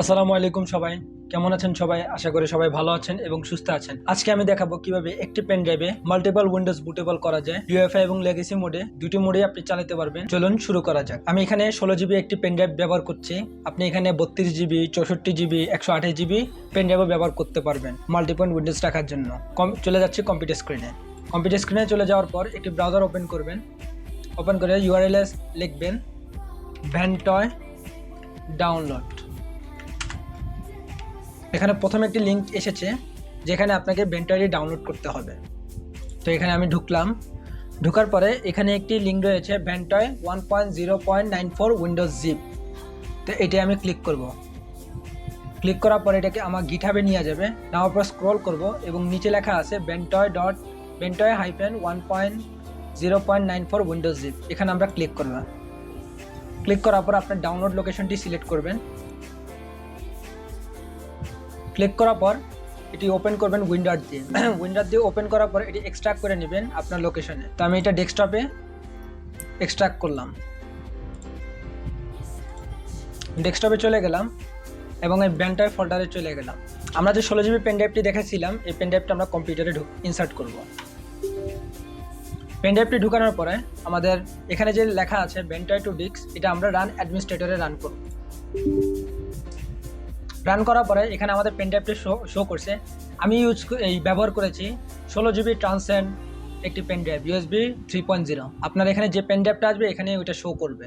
আসসালামু আলাইকুম সবাই, কেমন আছেন সবাই? আশা করি সবাই ভালো আছেন এবং সুস্থ আছেন। আজকে আমি দেখাবো কিভাবে একটি পেন ড্রাইভে মাল্টিপল উইন্ডোজ বুটেবল করা যায়। ইউএফআই এবং লেগেসি মোডে দুটি মোডে আপনি চালাতে পারবেন। চলুন শুরু করা যাক। আমি এখানে 16 জিবি একটি পেন ড্রাইভ ব্যবহার করছি। আপনি এখানে 32 জিবি, 64 জিবি, 128 জিবি পেন ড্রাইভও ব্যবহার করতে পারবেন মাল্টিপল উইন্ডোজ রাখার জন্য। চলে যাচ্ছি কম্পিউটার স্ক্রিনে। কম্পিউটার স্ক্রিনে চলে যাওয়ার পর একটি ব্রাউজার ওপেন করবেন। ওপেন করে ইউআরএল লিখবেন ভেন্টয় ডাউনলোড। এখানে প্রথমে একটি লিঙ্ক এসেছে যেখানে আপনাকে ভেন্টয়টি ডাউনলোড করতে হবে। তো এখানে আমি ঢুকলাম। ঢোকার পরে এখানে একটি লিঙ্ক রয়েছে ভেন্টয় 1.0.94 উইন্ডোজ জিপ। তো এটি আমি ক্লিক করব। ক্লিক করার পরে এটাকে আমার গিটহাবে নিয়ে যাবে। নেওয়ার পর স্ক্রল করব এবং নিচে লেখা আছে Ventoy-1.0.94 উইন্ডোজ জিপ। এখানে আমরা ক্লিক করব। ক্লিক করার পর আপনার ডাউনলোড লোকেশনটি সিলেক্ট করবেন। ক্লিক করার পর এটি ওপেন করবেন উইন্ডার দিয়ে। উইন্ডার দিয়ে ওপেন করার পর এটি এক্সট্রাক্ট করে নেবেন আপনার লোকেশনে। তো আমি এটা ডেস্কটপে এক্সট্রাক্ট করলাম। ডেস্কটপে চলে গেলাম এবং এই ভেন্টয় ফোল্ডারে চলে গেলাম। আমরা যে 16 জিবি পেন ড্রাইভটি দেখাচ্ছিলাম, এই পেন ড্রাইভটা আমরা কম্পিউটারে ইনসার্ট করব। পেন ড্রাইভটি ঢুকানোর পরে আমাদের এখানে যে লেখা আছে ভেন্টয় টু ডিস্ক, এটা আমরা রান অ্যাডমিনিস্ট্রেটরে রান করব। রান করার পরে এখানে আমাদের পেন ড্রাইভটি শো করছে। আমি ব্যবহার করেছি 16 জিবি ট্রান্সেন্ড একটি পেন ড্রাইভ ইউএসবি 3.0। আপনার এখানে যে পেন ড্রাইভটা আসবে এখানে ওইটা শো করবে।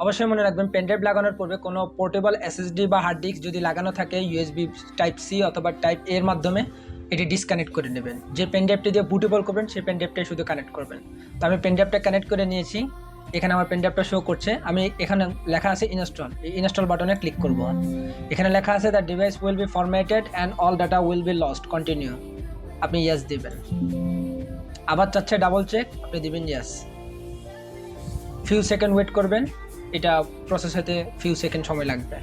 অবশ্যই মনে রাখবেন পেন ড্রাইভ লাগানোর পূর্বে কোনো পোর্টেবল এসএসডি বা হার্ড ডিস্ক যদি লাগানো থাকে ইউএসবি টাইপ সি অথবা টাইপ এর মাধ্যমে এটি ডিসকানেক্ট করে নেবেন। যে পেন ড্রাইভটি দিয়ে বুটেবল করবেন সেই পেন ড্রাইভটাই শুধু কানেক্ট করবেন। তো আমি পেন ড্রাইভটা কানেক্ট করে নিয়েছি। এখানে আমার পেন ড্রাইভটা শো করছে। আমি এখানে লেখা আছে ইনস্টল, এই ইনস্টল বাটনে ক্লিক করব। এখানে লেখা আছে the device will be formatted and all data will be lost, continue. আপনি ইয়েস দিবেন। আবার চাচ্ছে ডাবল চেক, আপনি দিবেন ইয়েস। ফিউ সেকেন্ড ওয়েট করবেন, এটা প্রসেস হতে ফিউ সেকেন্ড সময় লাগবে।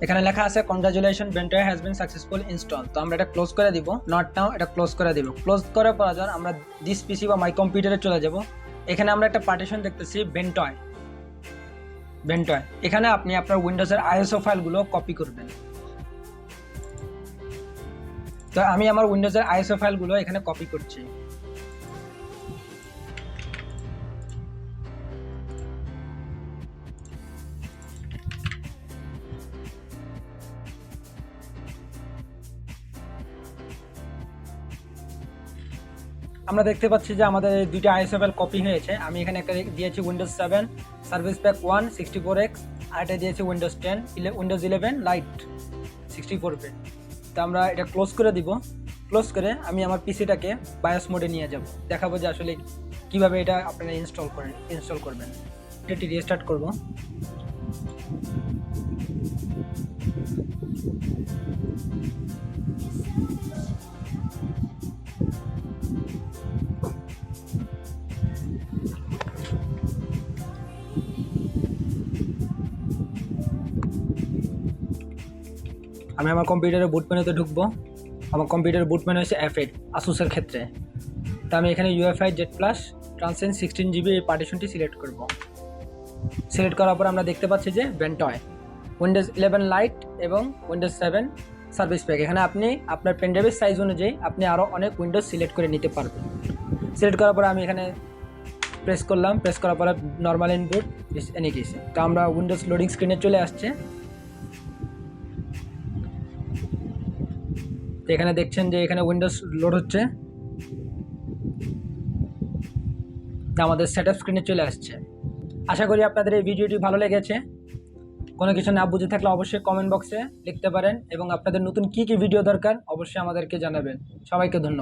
এখানে লেখা আছে congratulation Ventoy has been successful install. তো আমরা এটা ক্লোজ করে দিব। নট নাও, এটা ক্লোজ করে দিব। ক্লোজ করার পর আমরা দিস পিসি বা মাই কম্পিউটারে চলে যাব। এখানে আমরা একটা পার্টিশন দেখতেছি ভেন্টয়। এখানে আপনি আপনার উইন্ডোজের আইএসও ফাইলগুলো কপি করবেন। তো আমি আমার উইন্ডোজের আইএসও ফাইলগুলো এখানে কপি করছি। আমরা দেখতে পাচ্ছি যে আমাদের এই দুইটা আইএসও ফাইল কপি হয়েছে। আমি এখানে একটা দিয়েছি উইন্ডোজ 7 সার্ভিস প্যাক 1 64X, আর এটা দিয়েছি উইন্ডোজ 10 উইন্ডোজ 11 লাইট 64 পেন। তো আমরা এটা ক্লোজ করে দিব। ক্লোজ করে আমি আমার পিসিটাকে বায়োস মোডে নিয়ে যাব। দেখাবো যে আসলে কিভাবে এটা আপনারা ইনস্টল করবেন। এটি রিস্টার্ট করব। আমি আমার কম্পিউটারের বুট মেনুতে ঢুকবো। আমার কম্পিউটারের বুট মেনু হচ্ছে F8 আসুসের ক্ষেত্রে। তো আমি এখানে UEFI Z+ ট্রান্সেন্ড 16 GB এই পার্টিশনটি সিলেক্ট করব। সিলেক্ট করার পর আমরা দেখতে পাচ্ছি যে ভেন্টয় উইন্ডোজ 11 লাইট এবং উইন্ডোজ 7 সার্ভিস প্যাক। এখানে আপনি আপনার পেনড্রাইভের সাইজ অনুযায়ী আপনি আরও অনেক উইন্ডোজ সিলেক্ট করে নিতে পারবেন। সিলেক্ট করার পর আমি এখানে প্রেস করলাম। প্রেস করার পরে নর্মাল ইনপুট NETC। তো আমরা উইন্ডোজ লোডিং স্ক্রিনে চলে আসছে। তো এখানে দেখছেন যে এখানে উইন্ডোজ লোড হচ্ছে। আমাদের সেটআপ স্ক্রিনে চলে আসছে। আশা করি আপনাদের এই ভিডিওটি ভালো লেগেছে। কোনো কিছু না বুঝে থাকলে অবশ্যই কমেন্ট বক্সে লিখতে পারেন এবং আপনাদের নতুন কী কী ভিডিও দরকার অবশ্যই আমাদেরকে জানাবেন। সবাইকে ধন্যবাদ।